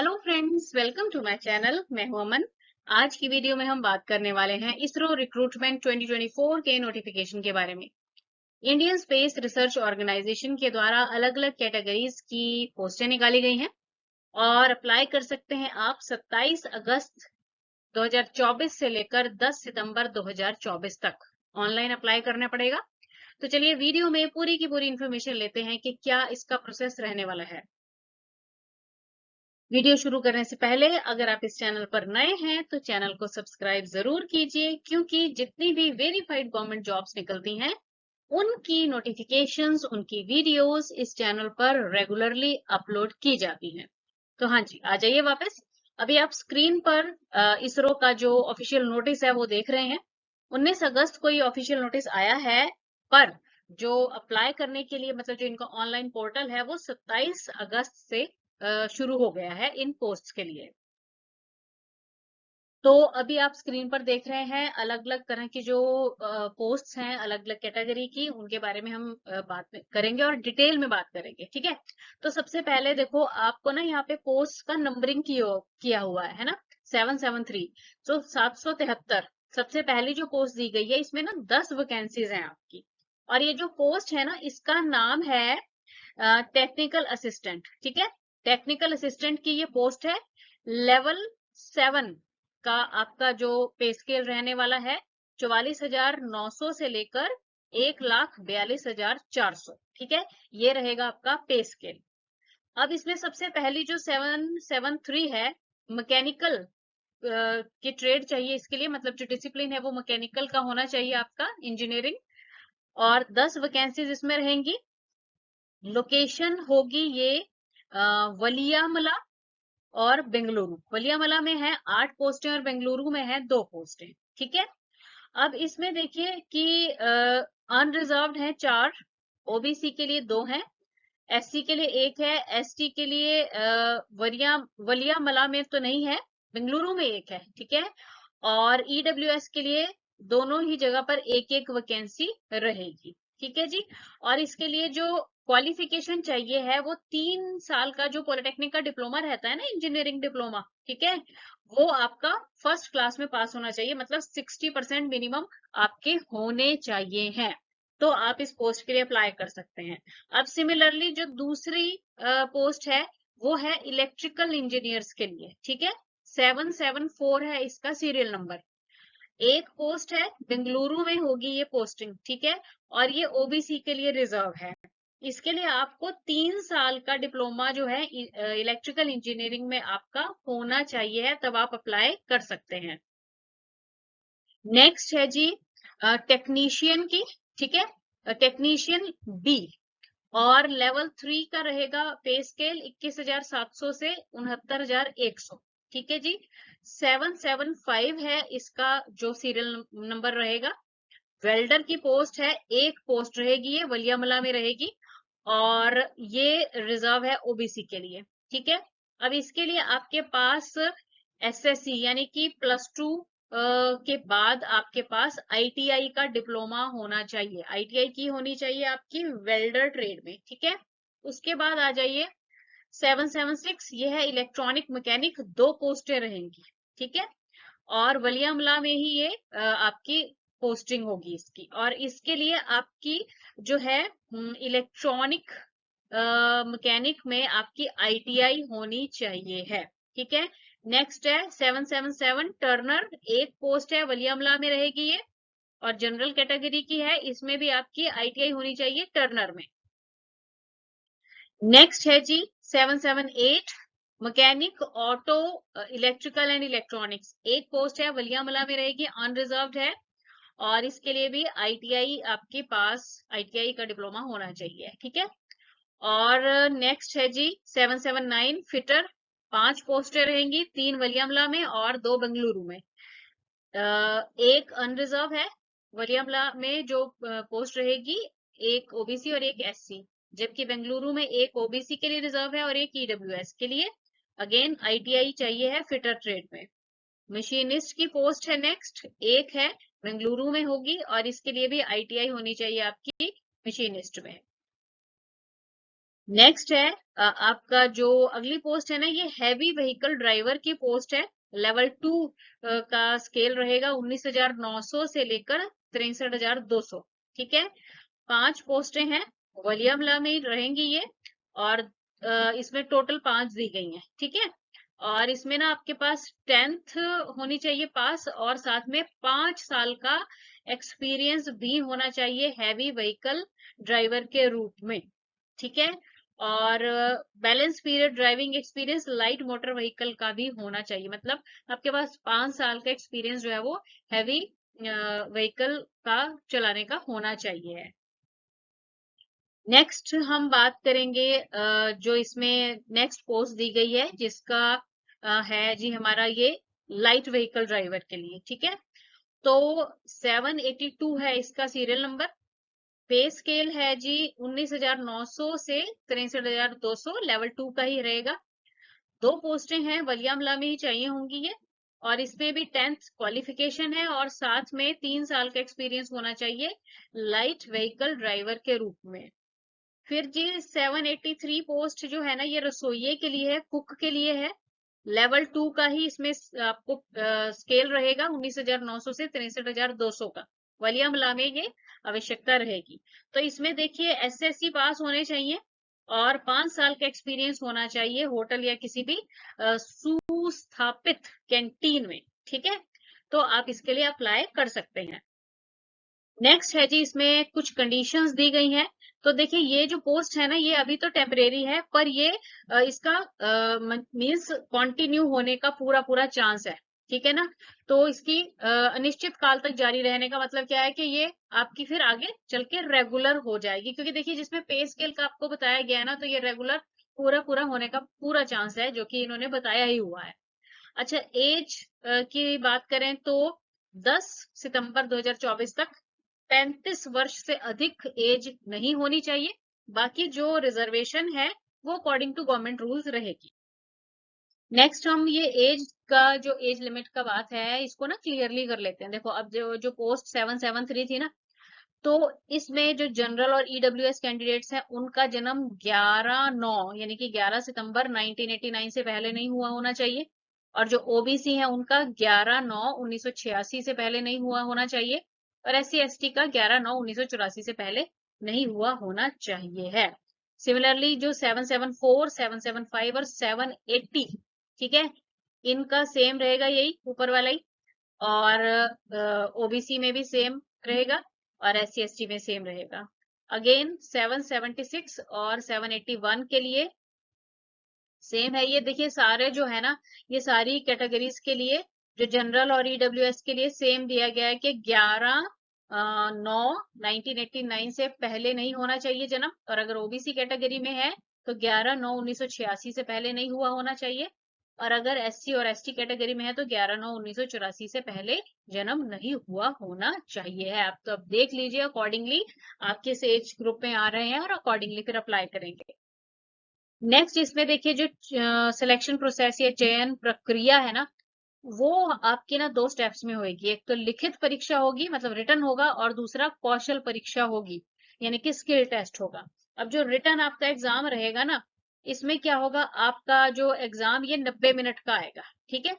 Hello friends, welcome to my channel. मैं हूं अमन। आज की वीडियो में हम बात करने वाले हैं इसरो रिक्रूटमेंट 2024 के नोटिफिकेशन के बारे में। इंडियन स्पेस रिसर्च ऑर्गेनाइजेशन के द्वारा अलग अलग कैटेगरीज की पोस्टें निकाली गई हैं और अप्लाई कर सकते हैं आप 27 अगस्त 2024 से लेकर 10 सितंबर 2024 तक। ऑनलाइन अप्लाई करना पड़ेगा। तो चलिए वीडियो में पूरी की पूरी इंफॉर्मेशन लेते हैं कि क्या इसका प्रोसेस रहने वाला है। वीडियो शुरू करने से पहले अगर आप इस चैनल पर नए हैं तो चैनल को सब्सक्राइब जरूर कीजिए, क्योंकि जितनी भी वेरीफाइड गवर्नमेंट जॉब्स निकलती हैं उनकी नोटिफिकेशंस, उनकी वीडियोस इस चैनल पर रेगुलरली अपलोड की जाती हैं। तो हाँ जी, आ जाइए वापस। अभी आप स्क्रीन पर इसरो का जो ऑफिशियल नोटिस है वो देख रहे हैं। 19 अगस्त को ये ऑफिशियल नोटिस आया है, पर जो अप्लाई करने के लिए मतलब जो इनका ऑनलाइन पोर्टल है वो 27 अगस्त से शुरू हो गया है इन पोस्ट्स के लिए। तो अभी आप स्क्रीन पर देख रहे हैं अलग अलग तरह की जो पोस्ट्स हैं, अलग अलग कैटेगरी की, उनके बारे में हम करेंगे और डिटेल में बात करेंगे। ठीक है। तो सबसे पहले देखो, आपको ना यहाँ पे पोस्ट का नंबरिंग किया हुआ है ना, 773। तो 773 सबसे पहली जो पोस्ट दी गई है, इसमें ना 10 वैकेंसीज हैं आपकी। और ये जो पोस्ट है ना, इसका नाम है टेक्निकल असिस्टेंट। ठीक है। टेक्निकल असिस्टेंट की ये पोस्ट है। लेवल 7 का आपका जो पे स्केल रहने वाला है 44,900 से लेकर 1,42,400। ठीक है। ये रहेगा आपका पे स्केल। अब इसमें सबसे पहली जो 773 है, मैकेनिकल की ट्रेड चाहिए इसके लिए, मतलब जो डिसिप्लिन है वो मैकेनिकल का होना चाहिए आपका, इंजीनियरिंग। और 10 वैकेंसीज इसमें रहेंगी। लोकेशन होगी ये वलियामला और बेंगलुरु। वलियामला में है 8 पोस्टें और बेंगलुरु में है 2 पोस्टें। ठीक है। अब इसमें देखिए कि अनरिजर्व्ड है 4, ओबीसी के लिए 2 हैं, एससी के लिए 1 है, एसटी के लिए वलियामला में तो नहीं है, बेंगलुरु में 1 है। ठीक है। और ईडब्ल्यूएस के लिए दोनों ही जगह पर एक एक वैकेंसी रहेगी। ठीक है जी। और इसके लिए जो क्वालिफिकेशन चाहिए है वो 3 साल का जो पॉलिटेक्निक का डिप्लोमा रहता है ना, इंजीनियरिंग डिप्लोमा। ठीक है। वो आपका फर्स्ट क्लास में पास होना चाहिए, मतलब 60% मिनिमम आपके होने चाहिए हैं। तो आप इस पोस्ट के लिए अप्लाई कर सकते हैं। अब सिमिलरली जो दूसरी पोस्ट है वो है इलेक्ट्रिकल इंजीनियर्स के लिए। ठीक है। 774 है इसका सीरियल नंबर। एक पोस्ट है, बेंगलुरु में होगी ये पोस्टिंग। ठीक है। और ये ओबीसी के लिए रिजर्व है। इसके लिए आपको 3 साल का डिप्लोमा जो है इलेक्ट्रिकल इंजीनियरिंग में आपका होना चाहिए है, तब आप अप्लाई कर सकते हैं। नेक्स्ट है जी टेक्नीशियन की। ठीक है। टेक्नीशियन बी, और लेवल 3 का रहेगा पे स्केल 21,700 से 69,100। ठीक है जी। 775 है इसका जो सीरियल नंबर रहेगा। वेल्डर की पोस्ट है, एक पोस्ट रहेगी, ये वलियामला में रहेगी और ये रिजर्व है ओबीसी के लिए। ठीक है। अब इसके लिए आपके पास एसएससी यानी कि +2 के बाद आपके पास आईटीआई का डिप्लोमा होना चाहिए, आईटीआई की होनी चाहिए आपकी वेल्डर ट्रेड में। ठीक है। उसके बाद आ जाइए 776, ये है इलेक्ट्रॉनिक मैकेनिक, 2 पोस्टें रहेंगी। ठीक है। और वलियामला में ही ये आपकी पोस्टिंग होगी इसकी। और इसके लिए आपकी जो है इलेक्ट्रॉनिक मैकेनिक में आपकी आईटीआई होनी चाहिए है। ठीक है। नेक्स्ट है 777 टर्नर, एक पोस्ट है, वलियामला में रहेगी ये और जनरल कैटेगरी की है, इसमें भी आपकी आईटीआई होनी चाहिए टर्नर में। नेक्स्ट है जी 778 mechanic auto electrical and electronics, एक पोस्ट है, वलियामला में रहेगी, अनरिजर्व्ड है और इसके लिए भी आईटीआई आपके पास आईटीआई का डिप्लोमा होना चाहिए। ठीक है। और नेक्स्ट है जी 779 फिटर, 5 पोस्टें रहेंगी, 3 वलियामला में और 2 बेंगलुरु में। एक अनरिजर्व है, वलियामला में जो पोस्ट रहेगी, एक ओबीसी और एक एससी, जबकि बेंगलुरु में एक ओबीसी के लिए रिजर्व है और एक ईडब्ल्यूएस के लिए। अगेन आईटीआई चाहिए है फिटर ट्रेड में। मशीनिस्ट की पोस्ट है नेक्स्ट, एक है, बेंगलुरु में होगी और इसके लिए भी आईटीआई होनी चाहिए आपकी मशीनिस्ट में। नेक्स्ट है आपका जो अगली पोस्ट है ना, ये हैवी व्हीकल ड्राइवर की पोस्ट है। लेवल 2 का स्केल रहेगा 19,900 से लेकर 63,200। ठीक है, 5 पोस्टें हैं, वलियम में रहेंगी ये। और इसमें टोटल 5 दी गई हैं। ठीक है, और इसमें ना आपके पास 10th होनी चाहिए पास, और साथ में 5 साल का एक्सपीरियंस भी होना चाहिए हैवी व्हीकल ड्राइवर के रूप में। ठीक है, और balance period driving experience light motor vehicle का भी होना चाहिए। मतलब आपके पास 5 साल का एक्सपीरियंस जो है वो हैवी व्हीकल का चलाने का होना चाहिए। नेक्स्ट हम बात करेंगे जो इसमें नेक्स्ट पोस्ट दी गई है, जिसका है जी हमारा ये लाइट व्हीकल ड्राइवर के लिए। ठीक है, तो 782 है इसका सीरियल नंबर। पे स्केल है जी 19,900 से 63,200, लेवल 2 का ही रहेगा। 2 पोस्टें हैं, वलियामला में ही चाहिए होंगी ये। और इसमें भी 10th क्वालिफिकेशन है, और साथ में 3 साल का एक्सपीरियंस होना चाहिए लाइट व्हीकल ड्राइवर के रूप में। फिर जी 783 पोस्ट जो है ना, ये रसोइये के लिए है, कुक के लिए है। लेवल 2 का ही इसमें आपको स्केल रहेगा 19,900 से 63,200 का। वलियामला में ये आवश्यकता रहेगी। तो इसमें देखिए एसएससी पास होने चाहिए, और 5 साल का एक्सपीरियंस होना चाहिए होटल या किसी भी सुस्थापित कैंटीन में। ठीक है, तो आप इसके लिए अप्लाई कर सकते हैं। नेक्स्ट है जी, इसमें कुछ कंडीशंस दी गई हैं। तो देखिए ये जो पोस्ट है ना, ये अभी तो टेम्परेरी है, पर ये इसका मीन्स कंटिन्यू होने का पूरा पूरा चांस है। ठीक है ना, तो इसकी अनिश्चित काल तक जारी रहने का मतलब क्या है कि ये आपकी फिर आगे चल के रेगुलर हो जाएगी। क्योंकि देखिए जिसमें पे स्केल का आपको बताया गया है ना, तो ये रेगुलर पूरा पूरा होने का पूरा चांस है, जो कि इन्होंने बताया ही हुआ है। अच्छा, एज की बात करें तो 10 सितंबर 2024 तक 35 वर्ष से अधिक एज नहीं होनी चाहिए। बाकी जो रिजर्वेशन है वो अकॉर्डिंग टू गवर्नमेंट रूल्स रहेगी। नेक्स्ट हम ये एज का जो एज लिमिट का बात है, इसको ना क्लियरली कर लेते हैं। देखो अब जो जो पोस्ट 773 थी ना, तो इसमें जो जनरल और ईडब्ल्यूएस कैंडिडेट्स हैं, उनका जन्म 11/9 यानी कि 11 सितंबर 1989 से पहले नहीं हुआ होना चाहिए। और जो ओबीसी है उनका 11/9/1986 से पहले नहीं हुआ होना चाहिए। और एससी एसटी का 11/9/1984 से पहले नहीं हुआ होना चाहिए है। सिमिलरली जो 774, 775 और 780, ठीक है, इनका सेम रहेगा, यही ऊपर वाला ही। और ओबीसी में भी सेम रहेगा, और एससी एसटी में सेम रहेगा। अगेन 776 और 781 के लिए सेम है। ये देखिए सारे जो है ना, ये सारी कैटेगरीज के लिए जो जनरल और ईडब्ल्यूएस के लिए सेम दिया गया है कि 11/9/1989 से पहले नहीं होना चाहिए जन्म। और अगर ओबीसी कैटेगरी में है तो 11/9/1986 से पहले नहीं हुआ होना चाहिए। और अगर एससी और एसटी कैटेगरी में है तो 11/9/1984 से पहले जन्म नहीं हुआ होना चाहिए है। आप तो अब देख लीजिए अकॉर्डिंगली आप किस एज ग्रुप में आ रहे हैं, और अकॉर्डिंगली फिर अप्लाई करेंगे। नेक्स्ट इसमें देखिए जो सिलेक्शन प्रोसेस या चयन प्रक्रिया है ना, वो आपकी ना 2 स्टेप्स में होगी। एक तो लिखित परीक्षा होगी, मतलब रिटन होगा, और दूसरा कौशल परीक्षा होगी, यानी कि स्किल टेस्ट होगा। अब जो रिटन आपका एग्जाम रहेगा ना, इसमें क्या होगा, आपका जो एग्जाम ये 90 मिनट का आएगा। ठीक है,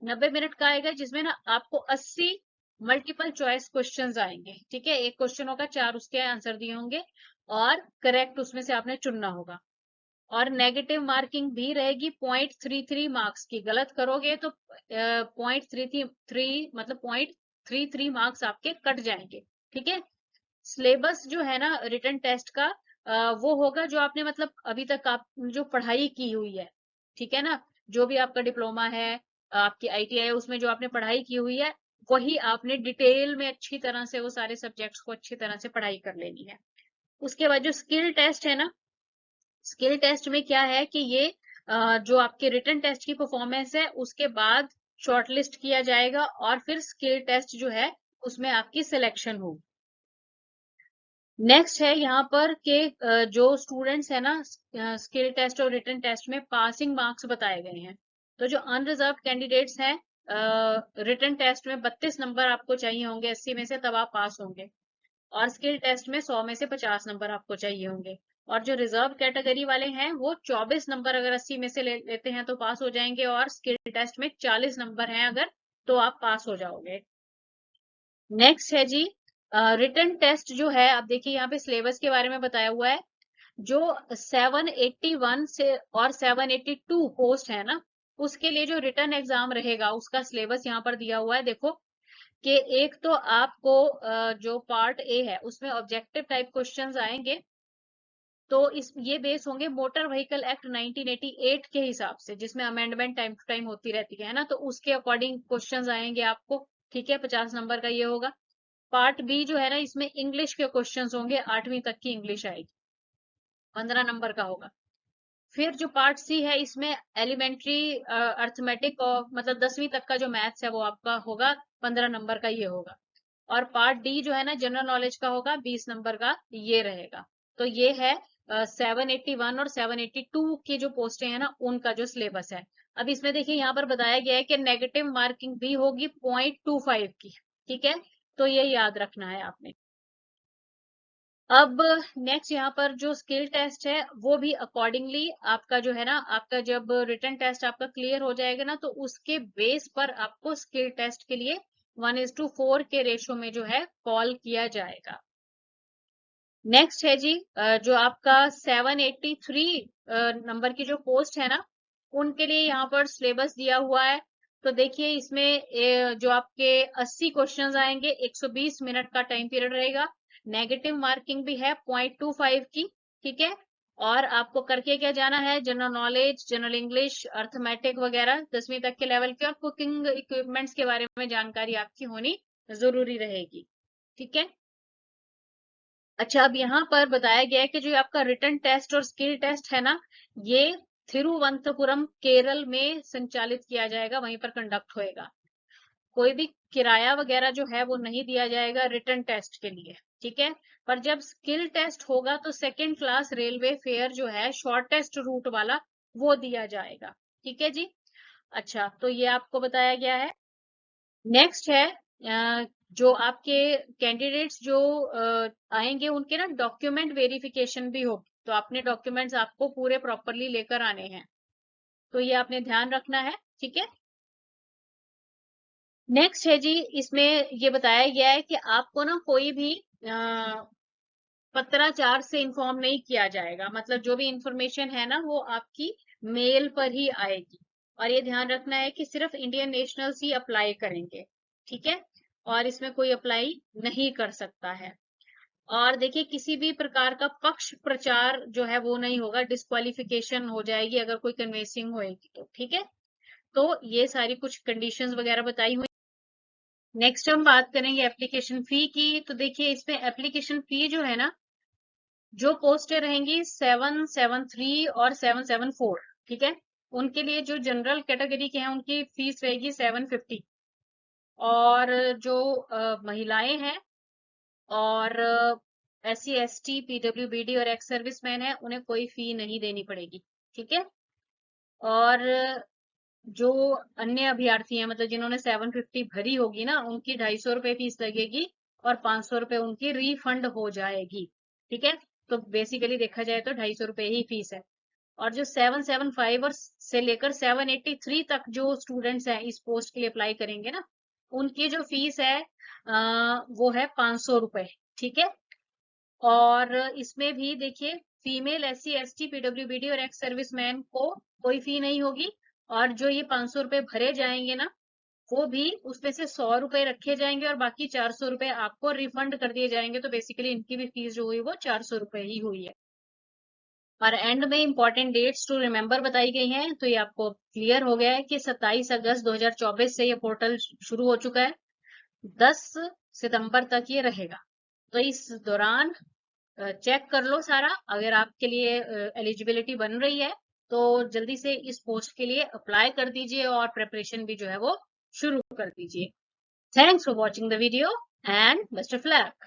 90 मिनट का आएगा, जिसमें ना आपको 80 मल्टीपल चॉइस क्वेश्चंस आएंगे। ठीक है, एक क्वेश्चन होगा, 4 उसके आंसर दिए होंगे, और करेक्ट उसमें से आपने चुनना होगा। और नेगेटिव मार्किंग भी रहेगी 0.33 मार्क्स की। गलत करोगे तो 0.33 मतलब 0.33 मार्क्स आपके कट जाएंगे। ठीक है, सिलेबस जो है ना रिटन टेस्ट का, वो होगा जो आपने मतलब अभी तक आप जो पढ़ाई की हुई है। ठीक है ना, जो भी आपका डिप्लोमा है, आपकी आईटीआई है, उसमें जो आपने पढ़ाई की हुई है, वही आपने डिटेल में अच्छी तरह से वो सारे सब्जेक्ट्स को अच्छी तरह से पढ़ाई कर लेनी है। उसके बाद जो स्किल टेस्ट है ना, स्किल टेस्ट में क्या है कि ये जो आपके रिटन टेस्ट की परफॉर्मेंस है उसके बाद शॉर्टलिस्ट किया जाएगा, और फिर स्किल टेस्ट जो है उसमें आपकी सिलेक्शन होगी। नेक्स्ट है यहाँ पर कि जो स्टूडेंट्स है ना, स्किल टेस्ट और रिटन टेस्ट में पासिंग मार्क्स बताए गए हैं। तो जो अनरिजर्व कैंडिडेट्स हैं, रिटन टेस्ट में 32 नंबर आपको चाहिए होंगे 80 में से, तब आप पास होंगे। और स्किल टेस्ट में 100 में से 50 नंबर आपको चाहिए होंगे। और जो रिजर्व कैटेगरी वाले हैं वो 24 नंबर अगर 80 में से लेते हैं तो पास हो जाएंगे, और स्किल टेस्ट में 40 नंबर हैं अगर, तो आप पास हो जाओगे। नेक्स्ट है जी रिटन टेस्ट जो है, आप देखिए यहाँ पे सिलेबस के बारे में बताया हुआ है। जो 781 से और 782 पोस्ट है ना, उसके लिए जो रिटन एग्जाम रहेगा उसका सिलेबस यहाँ पर दिया हुआ है। देखो कि एक तो आपको जो पार्ट ए है उसमें ऑब्जेक्टिव टाइप क्वेश्चंस आएंगे, तो इस ये बेस होंगे मोटर व्हीकल एक्ट 1988 के हिसाब से, जिसमें अमेंडमेंट टाइम टू टाइम होती रहती है ना, तो उसके अकॉर्डिंग क्वेश्चंस आएंगे आपको। ठीक है, 50 नंबर का ये होगा। पार्ट बी जो है ना, इसमें इंग्लिश के क्वेश्चंस होंगे, 8वीं तक की इंग्लिश आएगी, 15 नंबर का होगा। फिर जो पार्ट सी है, इसमें एलिमेंट्री अर्थमेटिक और मतलब 10वीं तक का जो मैथ्स है वो आपका होगा, 15 नंबर का ये होगा। और पार्ट डी जो है ना, जनरल नॉलेज का होगा, 20 नंबर का ये रहेगा। तो ये है 781 और 782 की जो पोस्टें हैं ना, उनका जो सिलेबस है। अब इसमें देखिए यहाँ पर बताया गया है कि नेगेटिव मार्किंग भी होगी 0.25 की। ठीक है, तो ये याद रखना है आपने। अब नेक्स्ट यहाँ पर जो स्किल टेस्ट है वो भी अकॉर्डिंगली आपका जो है ना, आपका जब रिटन टेस्ट आपका क्लियर हो जाएगा ना, तो उसके बेस पर आपको स्किल टेस्ट के लिए 1:4 के रेशो में जो है कॉल किया जाएगा। नेक्स्ट है जी जो आपका 783 नंबर की जो पोस्ट है ना, उनके लिए यहाँ पर सिलेबस दिया हुआ है। तो देखिए इसमें जो आपके 80 क्वेश्चंस आएंगे, 120 मिनट का टाइम पीरियड रहेगा। नेगेटिव मार्किंग भी है 0.25 की। ठीक है, और आपको करके क्या जाना है, general knowledge, general English, arithmetic वगैरह 10वीं तक के लेवल के, और कुकिंग इक्विपमेंट्स के बारे में जानकारी आपकी होनी जरूरी रहेगी। ठीक है, अच्छा अब यहाँ पर बताया गया है कि जो आपका रिटन टेस्ट और स्किल टेस्ट है ना, ये थिरुवनंतपुरम केरल में संचालित किया जाएगा, वहीं पर कंडक्ट होएगा। कोई भी किराया वगैरह जो है वो नहीं दिया जाएगा रिटन टेस्ट के लिए। ठीक है, पर जब स्किल टेस्ट होगा तो सेकेंड क्लास रेलवे फेयर जो है शॉर्टेस्ट रूट वाला वो दिया जाएगा। ठीक है जी, अच्छा तो ये आपको बताया गया है। नेक्स्ट है जो आपके कैंडिडेट्स जो आएंगे उनके ना डॉक्यूमेंट वेरिफिकेशन भी होगी, तो अपने डॉक्यूमेंट्स आपको पूरे प्रॉपरली लेकर आने हैं, तो ये आपने ध्यान रखना है। ठीक है, नेक्स्ट है जी, इसमें ये बताया गया है कि आपको ना कोई भी पत्राचार से इन्फॉर्म नहीं किया जाएगा, मतलब जो भी इंफॉर्मेशन है ना वो आपकी मेल पर ही आएगी। और ये ध्यान रखना है कि सिर्फ इंडियन नेशनल्स ही अप्लाई करेंगे। ठीक है, और इसमें कोई अप्लाई नहीं कर सकता है। और देखिए किसी भी प्रकार का पक्ष प्रचार जो है वो नहीं होगा, डिस्क्वालिफिकेशन हो जाएगी अगर कोई कन्वेंसिंग होएगी तो। ठीक है, तो ये सारी कुछ कंडीशंस वगैरह बताई हुई। नेक्स्ट हम बात करेंगे एप्लीकेशन फी की। तो देखिए इसमें एप्लीकेशन फी जो है ना, जो पोस्टें रहेंगी 773 और 774, ठीक है, उनके लिए जो जनरल कैटेगरी के हैं उनकी फीस रहेगी 750। और जो महिलाएं हैं और SC ST PWBD और एक्स सर्विसमैन है, उन्हें कोई फी नहीं देनी पड़ेगी। ठीक है, और जो अन्य अभ्यर्थी हैं, मतलब जिन्होंने 750 भरी होगी ना, उनकी 250 रुपए फीस लगेगी और 500 रुपए उनकी रिफंड हो जाएगी। ठीक है, तो बेसिकली देखा जाए तो 250 रुपए ही फीस है। और जो 775 और से लेकर 783 तक जो स्टूडेंट्स हैं इस पोस्ट के लिए अप्लाई करेंगे ना, उनकी जो फीस है वो है 500 रुपए। ठीक है, और इसमें भी देखिए फीमेल SC ST PWBD और एक्स सर्विसमैन को कोई फी नहीं होगी। और जो ये 500 रुपए भरे जाएंगे ना, वो भी उसमें से 100 रुपए रखे जाएंगे और बाकी 400 रुपए आपको रिफंड कर दिए जाएंगे। तो बेसिकली इनकी भी फीस जो हुई वो 400 रुपए ही हुई है। और एंड में इंपॉर्टेंट डेट्स टू रिमेम्बर बताई गई हैं, तो ये आपको क्लियर हो गया है कि 27 अगस्त 2024 से ये पोर्टल शुरू हो चुका है, 10 सितंबर तक ये रहेगा। तो इस दौरान चेक कर लो सारा, अगर आपके लिए एलिजिबिलिटी बन रही है तो जल्दी से इस पोस्ट के लिए अप्लाई कर दीजिए और प्रिपरेशन भी जो है वो शुरू कर दीजिए। Thanks for watching the video and best of luck.